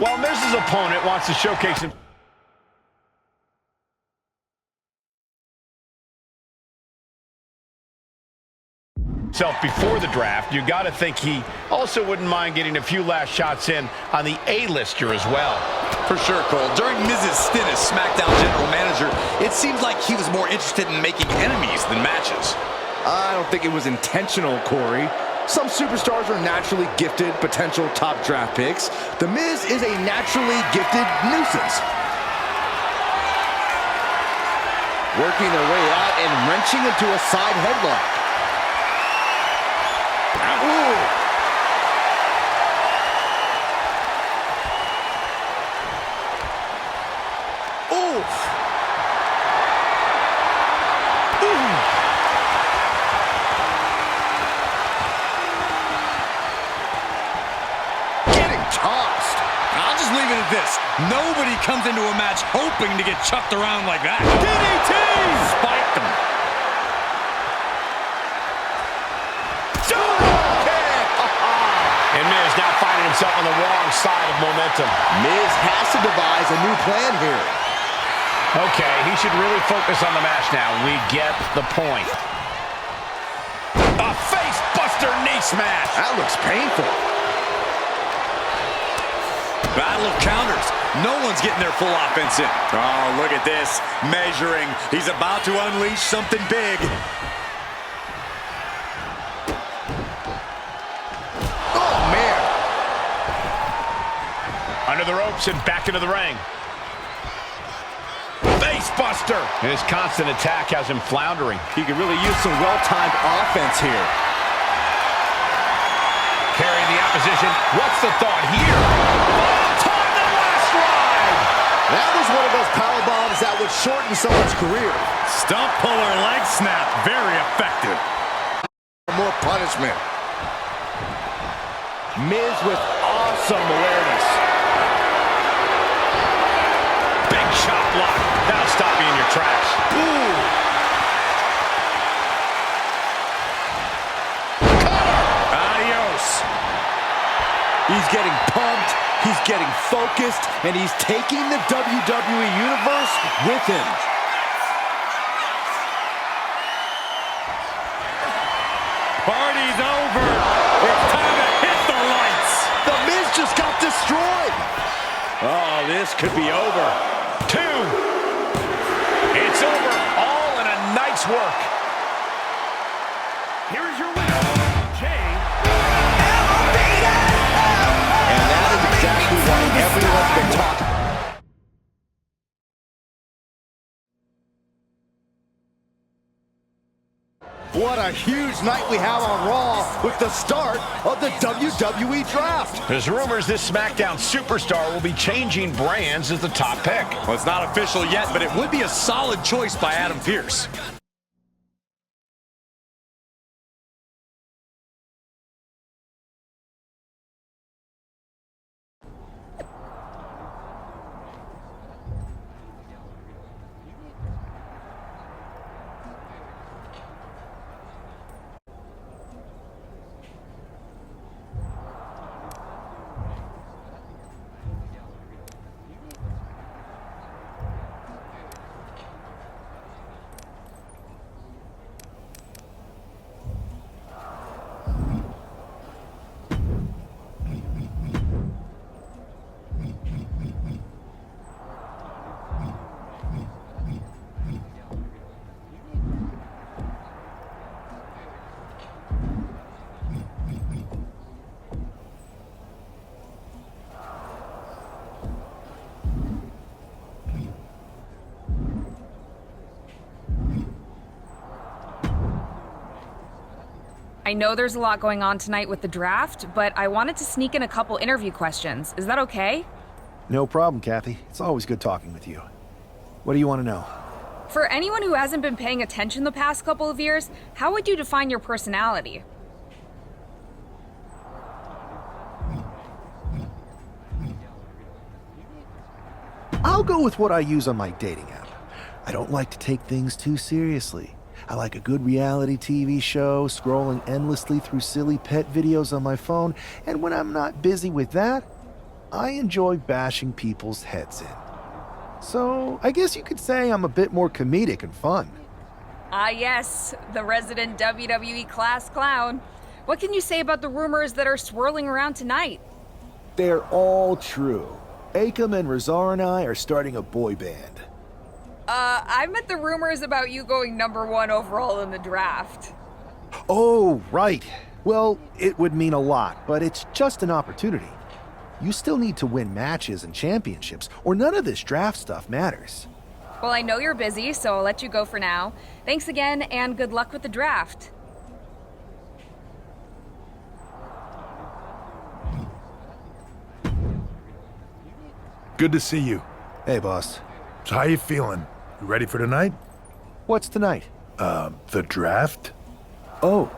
While Miz's opponent wants to showcase himself before the draft, you got to think he also wouldn't mind getting a few last shots in on the A-lister as well. For sure, Cole. During Miz's stint as SmackDown General Manager, it seems like he was more interested in making enemies than matches. I don't think it was intentional, Corey. Some superstars are naturally gifted potential top draft picks. The Miz is a naturally gifted nuisance. Working their way out and wrenching into a side headlock. Ooh. Oof. Ooh. Getting tossed. I'll just leave it at this. Nobody comes into a match hoping to get chucked around like that. DDT! Spiked him. And Miz now finding himself on the wrong side of momentum. Miz has to devise a new plan here. Okay, he should really focus on the match now. We get the point. A face-buster knee smash. That looks painful. Battle of counters. No one's getting their full offense in. Oh, look at this. Measuring. He's about to unleash something big. Oh, man. Under the ropes and back into the ring. Face-buster. And his constant attack has him floundering. He could really use some well-timed offense here. Carrying the opposition. What's the thought here? Time the last ride. That was one of those power bombs that would shorten someone's career. Stump puller leg snap. Very effective. More punishment. Miz with awesome awareness. Big chop block. That'll stop you in your tracks. Ooh. Adios. He's getting pumped, he's getting focused, and he's taking the WWE Universe with him. Party's over. It's time to hit the lights. The Miz just got destroyed. Oh, this could be over. 2. It's over. All in a night's work. Here is your winner, Jay. And that is exactly why everyone's been talking. What a huge night we have on Raw with the start of the WWE Draft. There's rumors this SmackDown superstar will be changing brands as the top pick. Well, it's not official yet, but it would be a solid choice by Adam Pearce. I know there's a lot going on tonight with the draft, but I wanted to sneak in a couple interview questions. Is that okay? No problem, Kathy. It's always good talking with you. What do you want to know? For anyone who hasn't been paying attention the past couple of years, how would you define your personality? I'll go with what I use on my dating app. I don't like to take things too seriously. I like a good reality TV show, scrolling endlessly through silly pet videos on my phone, and when I'm not busy with that, I enjoy bashing people's heads in. So I guess you could say I'm a bit more comedic and fun. Ah, yes, the resident WWE class clown. What can you say about the rumors that are swirling around tonight? They're all true. Akam and Razar and I are starting a boy band. I meant the rumors about you going #1 overall in the draft. Oh, right. Well, it would mean a lot, but it's just an opportunity. You still need to win matches and championships, or none of this draft stuff matters. Well, I know you're busy, so I'll let you go for now. Thanks again, and good luck with the draft. Good to see you. Hey, boss. So how you feeling? You ready for tonight? What's tonight? The draft? Oh,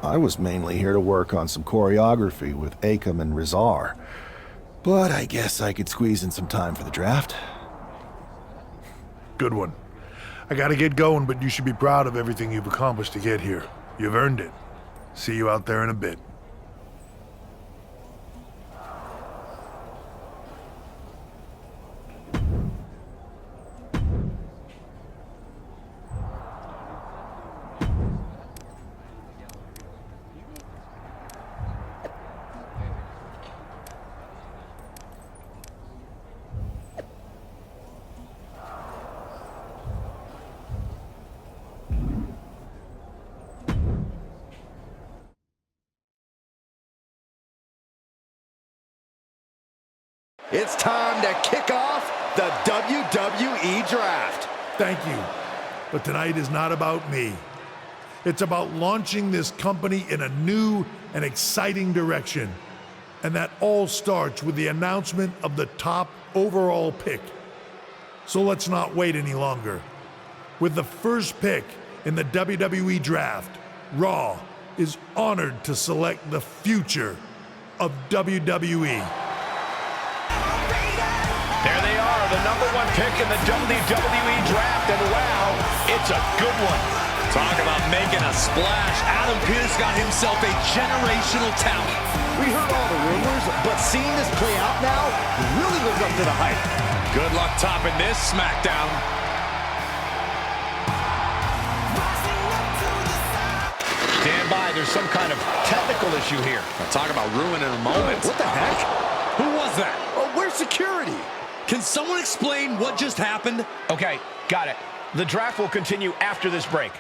I was mainly here to work on some choreography with Akam and Razar. But I guess I could squeeze in some time for the draft. Good one. I gotta get going, but you should be proud of everything you've accomplished to get here. You've earned it. See you out there in a bit. It's time to kick off the WWE Draft. Thank you. But tonight is not about me. It's about launching this company in a new and exciting direction. And that all starts with the announcement of the top overall pick. So let's not wait any longer. With the first pick in the WWE Draft, Raw is honored to select the future of WWE. There they are, the #1 pick in the WWE Draft, and wow, it's a good one. Talk about making a splash. Adam Pearce got himself a generational talent. We heard all the rumors, but seeing this play out now really lives up to the hype. Good luck topping this SmackDown. Stand by, there's some kind of technical issue here. Now talk about ruining a moment. What the heck? Who was that? Oh, where's security? Can someone explain what just happened? Okay, got it. The draft will continue after this break.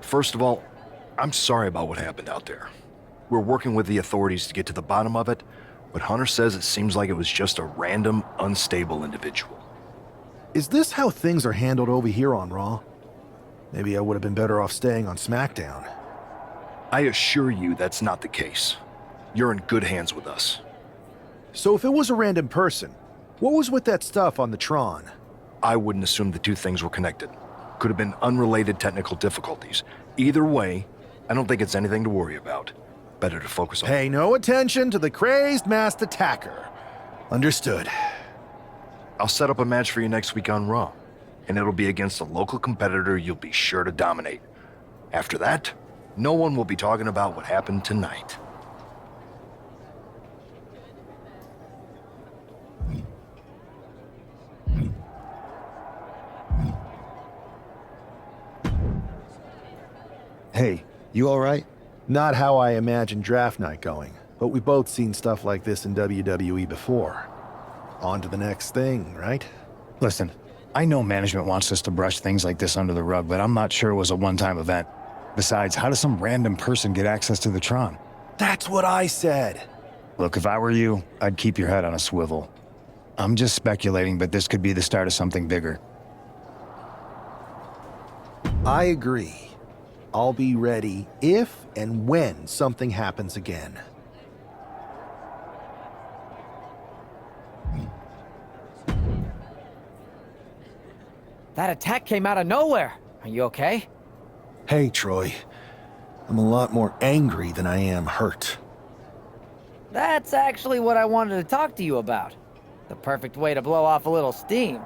First of all, I'm sorry about what happened out there. We're working with the authorities to get to the bottom of it, but Hunter says it seems like it was just a random, unstable individual. Is this how things are handled over here on Raw? Maybe I would have been better off staying on SmackDown. I assure you that's not the case. You're in good hands with us. So if it was a random person, what was with that stuff on the Tron? I wouldn't assume the two things were connected. Could have been unrelated technical difficulties. Either way, I don't think it's anything to worry about. Better to focus on... Pay no attention to the crazed masked attacker. Understood. I'll set up a match for you next week on Raw. and it'll be against a local competitor you'll be sure to dominate. After that, no one will be talking about what happened tonight. Hey, you all right? Not how I imagine draft night going, but we've both seen stuff like this in WWE before. On to the next thing, right? Listen, I know management wants us to brush things like this under the rug, but I'm not sure it was a one-time event. Besides, how does some random person get access to the Tron? That's what I said. Look, if I were you, I'd keep your head on a swivel. I'm just speculating, but this could be the start of something bigger. I agree. I'll be ready if and when something happens again. That attack came out of nowhere. Are you okay? Hey, Troy. I'm a lot more angry than I am hurt. That's actually what I wanted to talk to you about. The perfect way to blow off a little steam.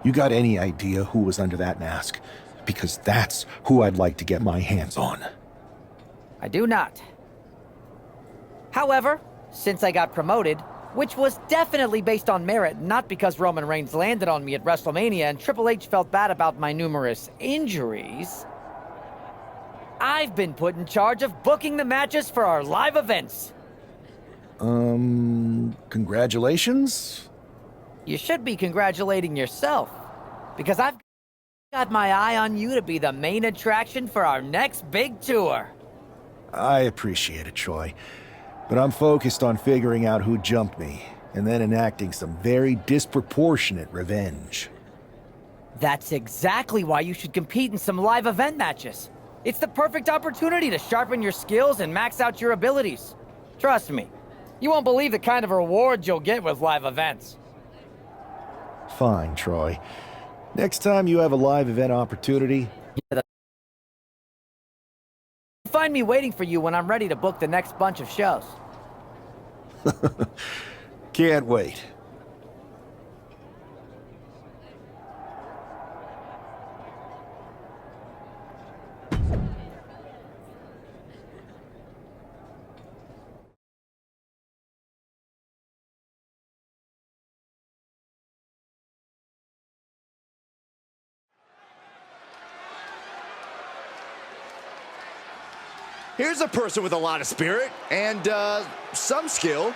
You got any idea who was under that mask? Because that's who I'd like to get my hands on. I do not. However, since I got promoted, which was definitely based on merit, not because Roman Reigns landed on me at WrestleMania and Triple H felt bad about my numerous injuries, I've been put in charge of booking the matches for our live events. Congratulations? You should be congratulating yourself, because I've got my eye on you to be the main attraction for our next big tour. I appreciate it, Troy. But I'm focused on figuring out who jumped me, and then enacting some very disproportionate revenge. That's exactly why you should compete in some live event matches. It's the perfect opportunity to sharpen your skills and max out your abilities. Trust me, you won't believe the kind of rewards you'll get with live events. Fine, Troy. Next time you have a live event opportunity, Find me waiting for you when I'm ready to book the next bunch of shows. can't wait. Here's a person with a lot of spirit and some skill.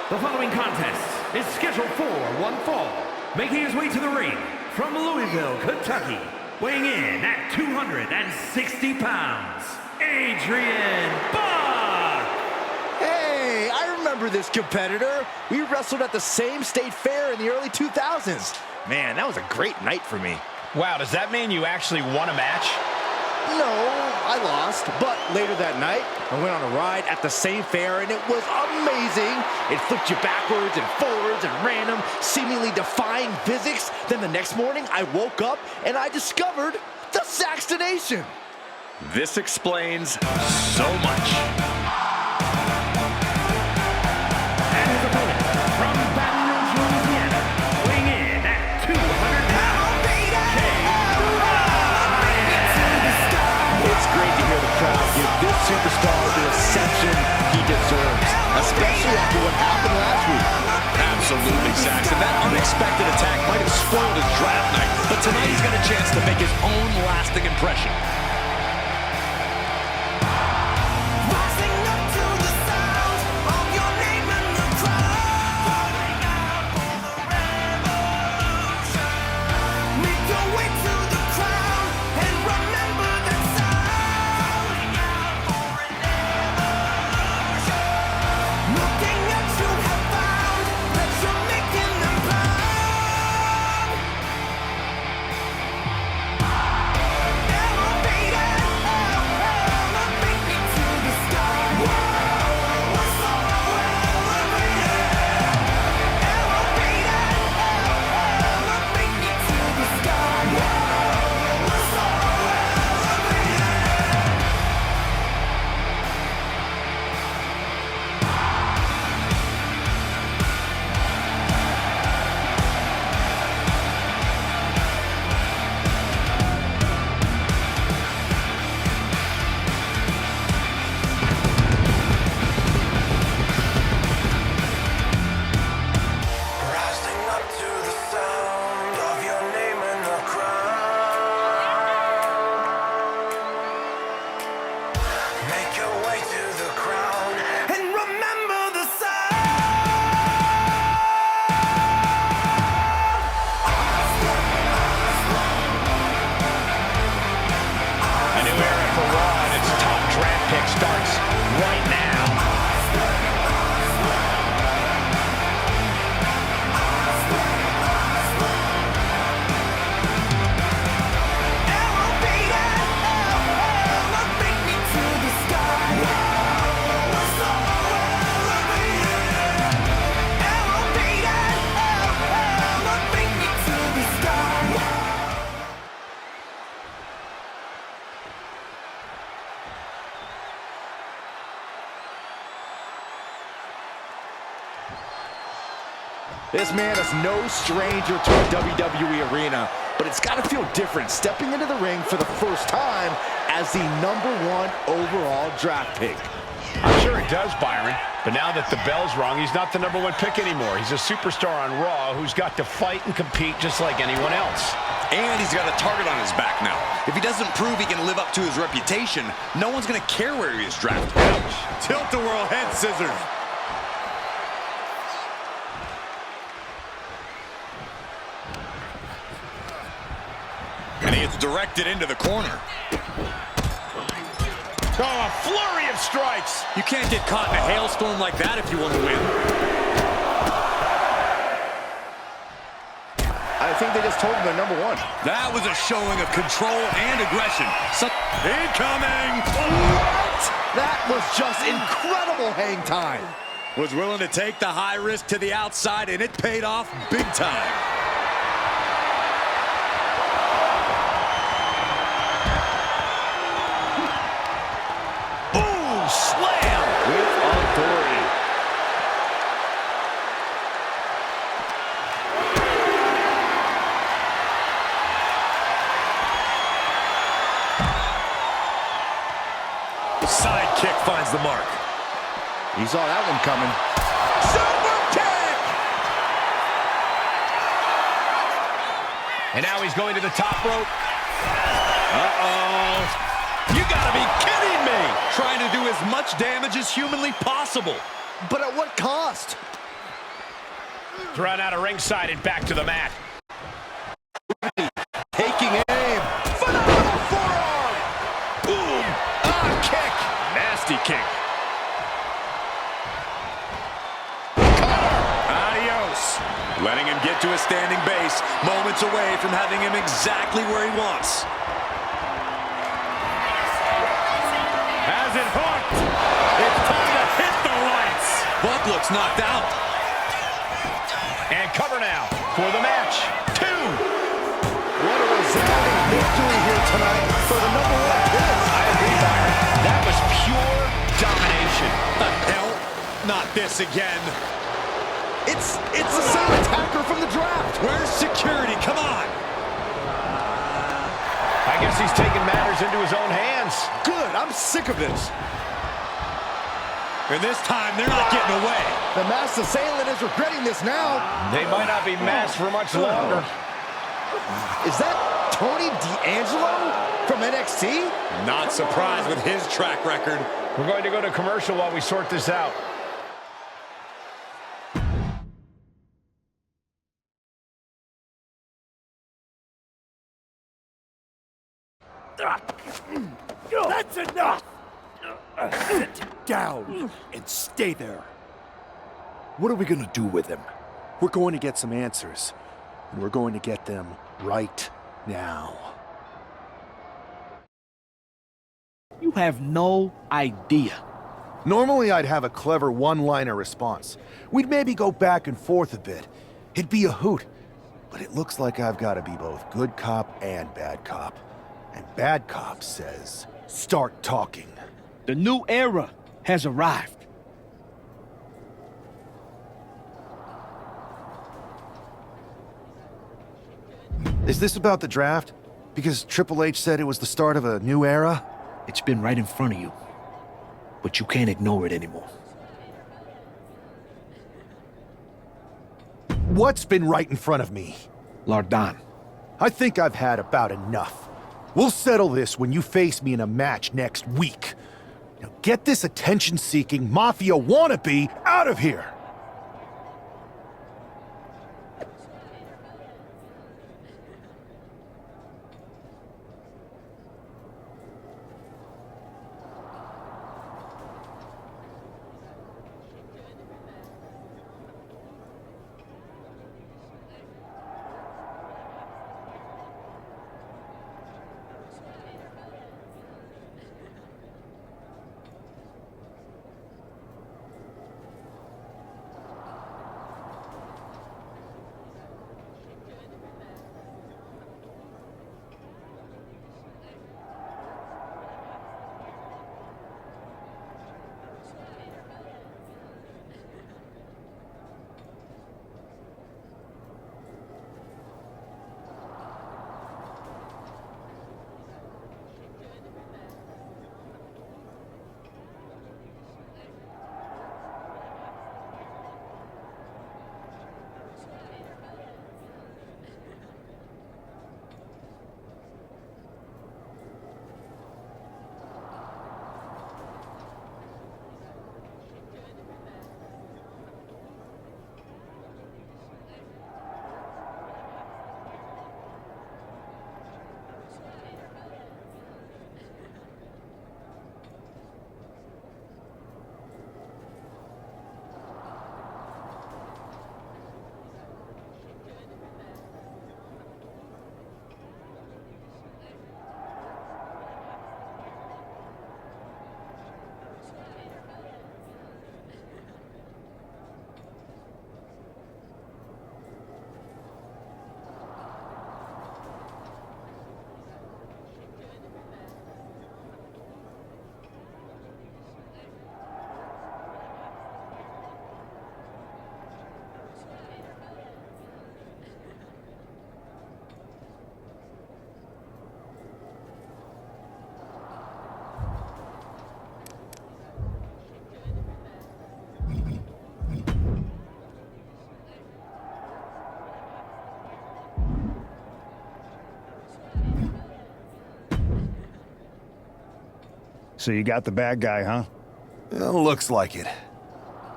The following contest is scheduled for one fall. Making his way to the ring from Louisville, Kentucky, weighing in at 260 pounds, Adrian Buck! Hey, I remember this competitor. We wrestled at the same state fair in the early 2000s. Man, that was a great night for me. Wow, does that mean you actually won a match? No, I lost, but later that night, I went on a ride at the same fair, and it was amazing. It flipped you backwards and forwards and random, seemingly defying physics. Then the next morning, I woke up, and I discovered the Saxtonation. This explains so much. And his opponent from Baton Rouge, Louisiana, weighing in at 200 pounds, It's great to hear the crowd give this superstar the reception he deserves, especially after what happened last week. Absolutely, Saxton. That unexpected attack might have spoiled his draft night, but tonight he's got a chance to make his own lasting impression. This man is no stranger to a WWE arena, but it's got to feel different stepping into the ring for the first time as the #1 overall draft pick. I'm sure it does, Byron. But now that the bell's rung, he's not the #1 pick anymore. He's a superstar on Raw who's got to fight and compete just like anyone else. And he's got a target on his back now. If he doesn't prove he can live up to his reputation, no one's going to care where he is drafted. Ouch. Tilt-a-whirl head scissors. And he gets directed into the corner. Oh, a flurry of strikes. You can't get caught in a hailstorm like that if you want to win. I think they just told him they're #1. That was a showing of control and aggression. Incoming! What? That was just incredible hang time. Was willing to take the high risk to the outside, and it paid off big time. Slam with authority. Side kick finds the mark. He saw that one coming. Super kick! And now he's going to the top rope. Uh-oh. You gotta be kidding me! Trying to do as much damage as humanly possible. But at what cost? Thrown out of ringside and back to the mat. Taking aim. Phenomenal forearm! Boom! Ah, kick! Nasty kick. Adios. Letting him get to a standing base, moments away from having him exactly where he wants. Has it hooked. It's time to hit the lights. Buck looks knocked out. And cover now for the match. 2. What a resounding victory here tonight for the #1 pick. I agree, Byron. That was pure domination. The hell? Not this again. It's the same attacker from the draft. Where's security? Come on. I guess he's taking matters into his own hands. Good, I'm sick of this. And this time, they're not getting away. The masked assailant is regretting this now. They might not be masked for much longer. Is that Tony D'Angelo from NXT? Not surprised with his track record. We're going to go to commercial while we sort this out. That's enough! Sit down and stay there. What are we going to do with him? We're going to get some answers, and we're going to get them right now. You have no idea. Normally, I'd have a clever one-liner response. We'd maybe go back and forth a bit. It'd be a hoot. But it looks like I've got to be both good cop and bad cop. And bad cop says, start talking. The new era has arrived. Is this about the draft? Because Triple H said it was the start of a new era? It's been right in front of you, but you can't ignore it anymore. What's been right in front of me? Lardan. I think I've had about enough. We'll settle this when you face me in a match next week. Now get this attention-seeking mafia wannabe out of here! So you got the bad guy, huh? Looks like it.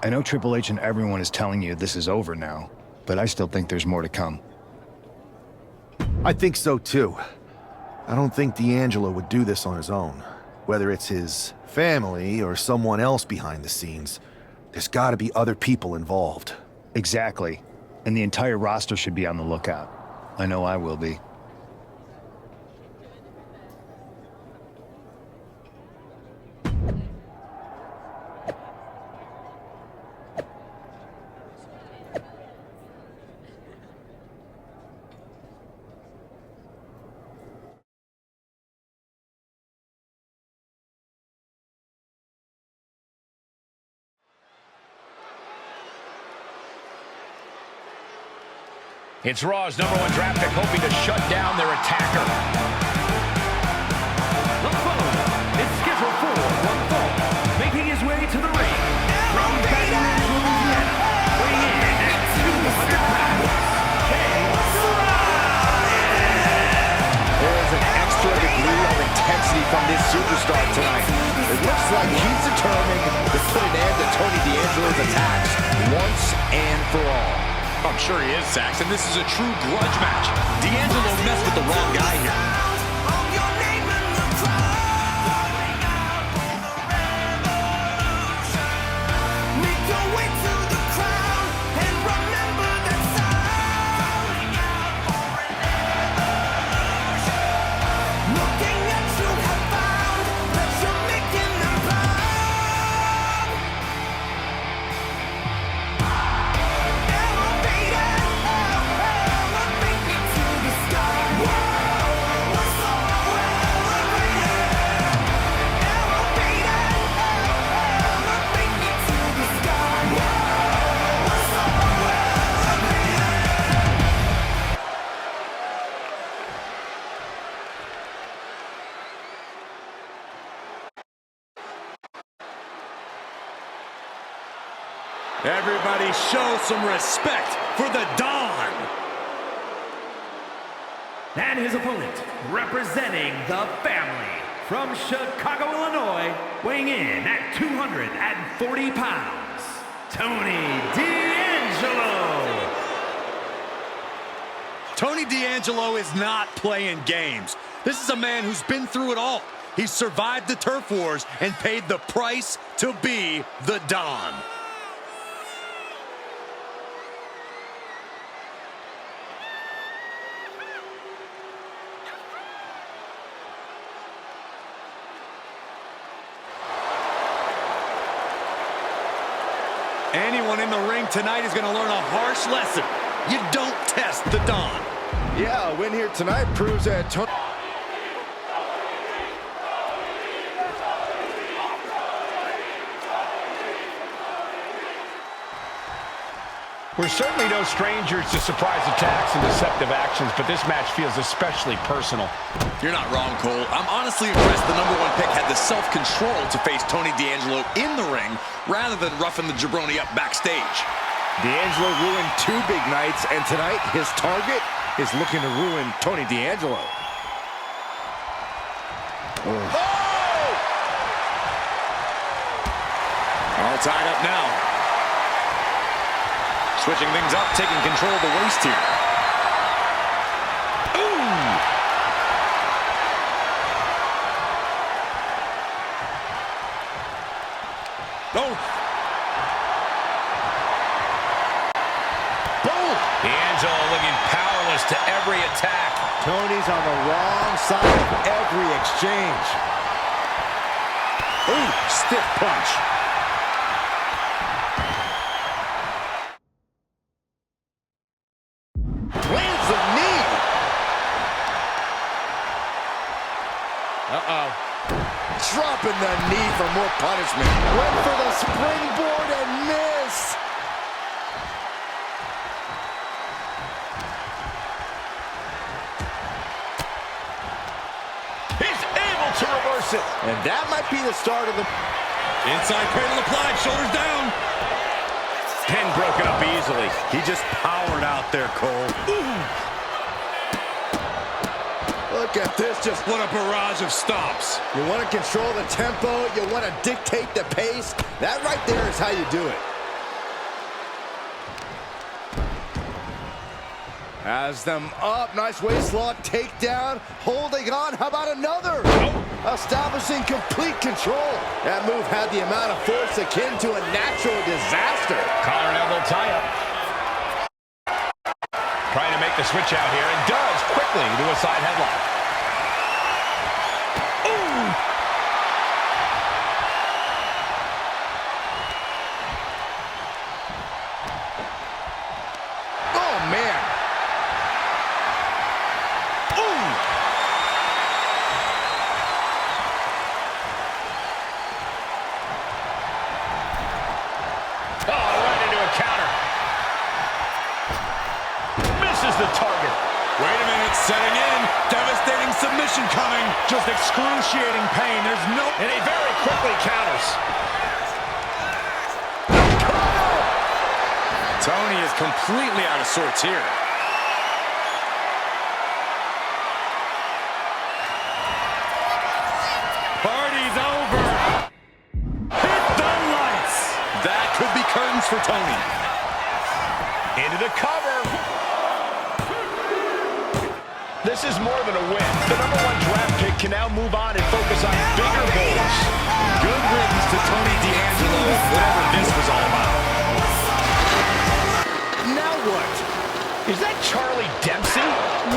I know Triple H and everyone is telling you this is over now, but I still think there's more to come. I think so too. I don't think D'Angelo would do this on his own. Whether it's his family or someone else behind the scenes, there's gotta be other people involved. Exactly. And the entire roster should be on the lookout. I know I will be. It's Raw's #1 draft pick hoping to shut down their attacker. The following is scheduled for one fall, making his way to the ring from Baton Rouge, Louisiana, weighing in at 200 pounds. There is an extra degree of intensity from this superstar tonight. It looks like he's determined to put an end to Tony D'Angelo's attacks once and for all. I'm sure he is, Saxon. This is a true grudge match. D'Angelo messed with the wrong guy here. Everybody show some respect for the Don. And his opponent, representing the family, from Chicago, Illinois, weighing in at 240 pounds, Tony D'Angelo. Tony D'Angelo is not playing games. This is a man who's been through it all. He's survived the turf wars and paid the price to be the Don. Anyone in the ring tonight is going to learn a harsh lesson. You don't test the Don. Yeah, a win here tonight proves that Tony... We're certainly no strangers to surprise attacks and deceptive actions, but this match feels especially personal. You're not wrong, Cole. I'm honestly impressed the #1 pick had the self-control to face Tony D'Angelo in the ring rather than roughing the jabroni up backstage. D'Angelo ruined 2 big nights, and tonight his target is looking to ruin Tony D'Angelo. All tied up now. Switching things up, taking control of the waist here. Ooh! Oh! Boom! D'Angelo looking powerless to every attack. Tony's on the wrong side of every exchange. Ooh, stiff punch. Lands the knee. Uh-oh. Dropping the knee for more punishment. Went for the springboard and missed. He's able to reverse it. And that might be the start of the... Inside cradle applied, shoulders down. Pin broken up easily. He just powered out there, Cole. A look at this, just What a barrage of stops. You want to control the tempo, you want to dictate the pace. That right there is how you do it. Has them up, nice waistlock, takedown, holding on, how about another? Establishing complete control. That move had the amount of force akin to a natural disaster. Collar and elbow tie-up. Trying to make the switch out here, and does quickly to a side headlock. Ooh! Oh, man. Ooh! Oh, right into a counter. Misses the target. Wait a minute, setting in. Devastating submission coming. Just excruciating pain. There's no... And he very quickly counters. Tony is completely out of sorts here. Party's over. Hit the lights. That could be curtains for Tony. Into the cover. This is more than a win. The #1 draft pick can now move on and focus on bigger goals. Good riddance to Tony D'Angelo, whatever this was all about. Now what? Is that Charlie Dempsey?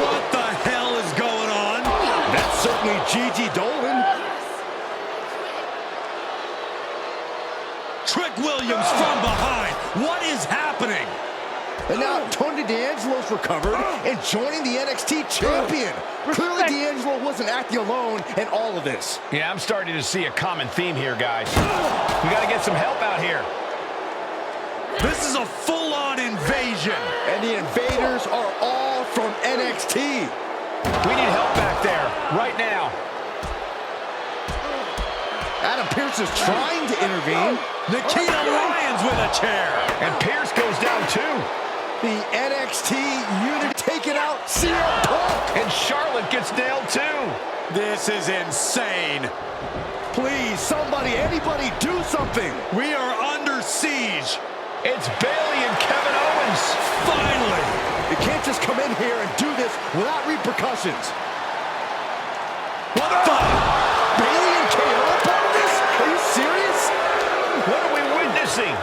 What the hell is going on? That's certainly Gigi Dolan. Trick Williams from behind. What is happening? And now Tony D'Angelo's recovered and joining the NXT champion. Clearly D'Angelo wasn't acting alone in all of this. Yeah, I'm starting to see a common theme here, guys. We got to get some help out here. This is a full-on invasion. And the invaders are all from NXT. We need help back there, right now. Adam Pearce is trying to intervene. Nikita Lyons with a chair. And Pierce goes down too. The NXT unit taking out CM Punk. And Charlotte gets nailed too. This is insane. Please, somebody, anybody, do something. We are under siege. It's Bayley and Kevin Owens. Finally. You can't just come in here and do this without repercussions. What the? Bayley and KO part of this? Are you serious? What are we witnessing?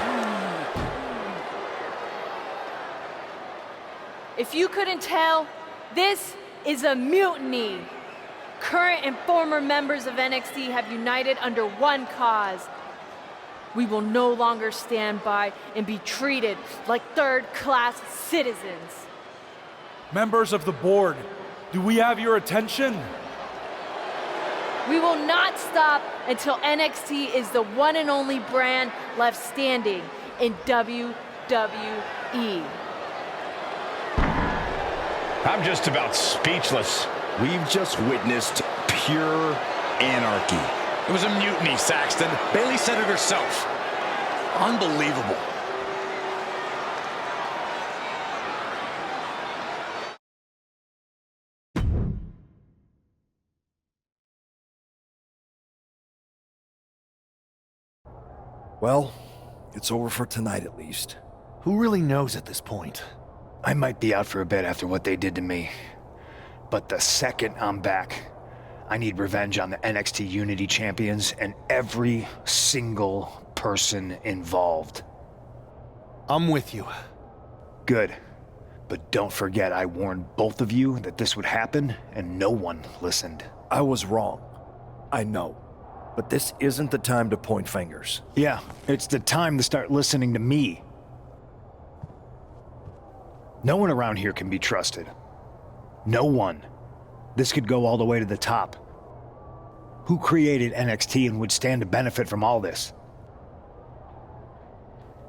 If you couldn't tell, this is a mutiny. Current and former members of NXT have united under one cause. We will no longer stand by and be treated like third-class citizens. Members of the board, do we have your attention? We will not stop until NXT is the one and only brand left standing in WWE. I'm just about speechless. We've just witnessed pure anarchy. It was a mutiny, Saxton. Bayley said it herself. Unbelievable. Well, it's over for tonight at least. Who really knows at this point? I might be out for a bit after what they did to me. But the second I'm back, I need revenge on the NXT Unity champions and every single person involved. I'm with you. Good. But don't forget I warned both of you that this would happen, and no one listened. I was wrong. I know. But this isn't the time to point fingers. Yeah, it's the time to start listening to me. No one around here can be trusted. No one. This could go all the way to the top. Who created NXT and would stand to benefit from all this?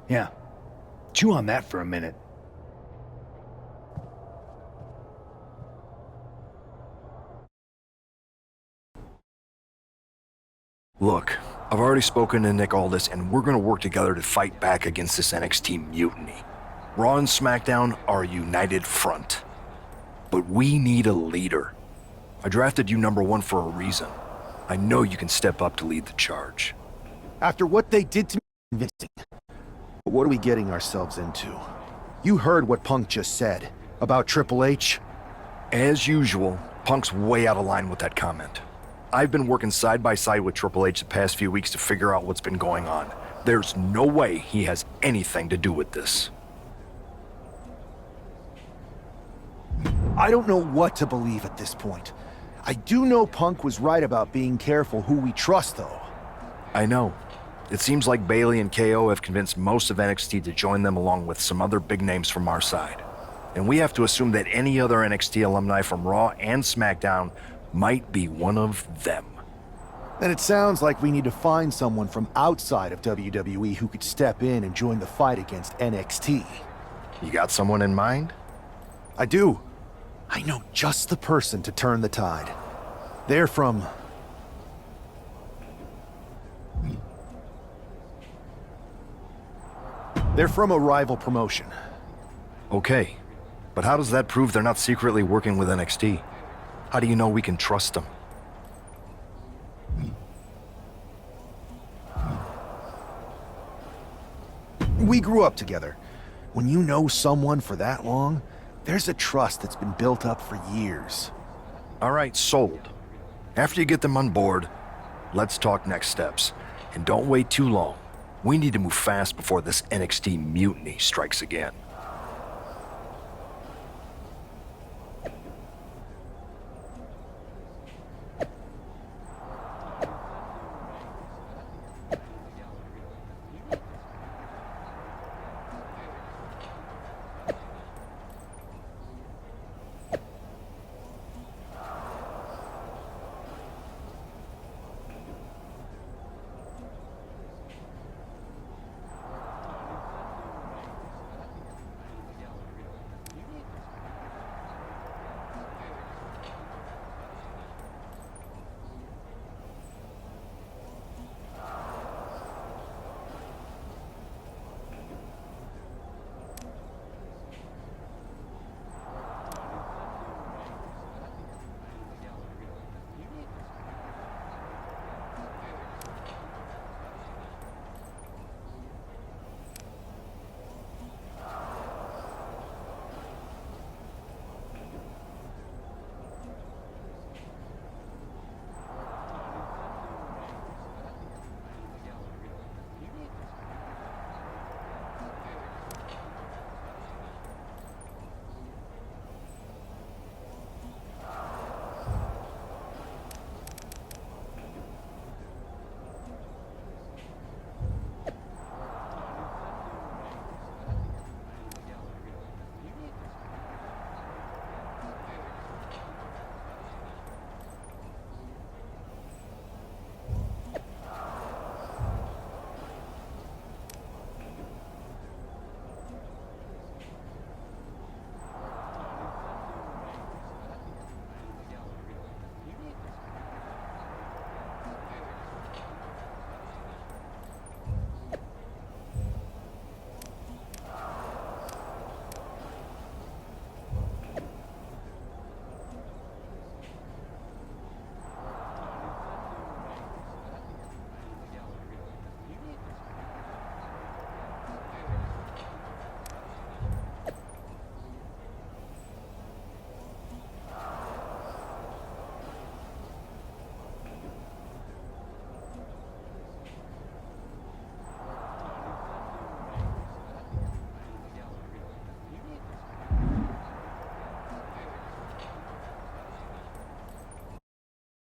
Yeah. Chew on that for a minute. Look, I've already spoken to Nick Aldis, and we're gonna work together to fight back against this NXT mutiny. Raw and SmackDown are a united front. But we need a leader. I drafted you number one for a reason. I know you can step up to lead the charge. After what they did to me, convincing. But what are we getting ourselves into? You heard what Punk just said about Triple H. As usual, Punk's way out of line with that comment. I've been working side by side with Triple H the past few weeks to figure out what's been going on. There's no way he has anything to do with this. I don't know what to believe at this point. I do know Punk was right about being careful who we trust, though. I know. It seems like Bayley and KO have convinced most of NXT to join them along with some other big names from our side. And we have to assume that any other NXT alumni from Raw and SmackDown might be one of them. Then it sounds like we need to find someone from outside of WWE who could step in and join the fight against NXT. You got someone in mind? I do. I know just the person to turn the tide. They're from... They're from a rival promotion. Okay, but how does that prove they're not secretly working with NXT? How do you know we can trust them? We grew up together. When you know someone for that long, there's a trust that's been built up for years. All right, sold. After you get them on board, let's talk next steps. And don't wait too long. We need to move fast before this NXT mutiny strikes again.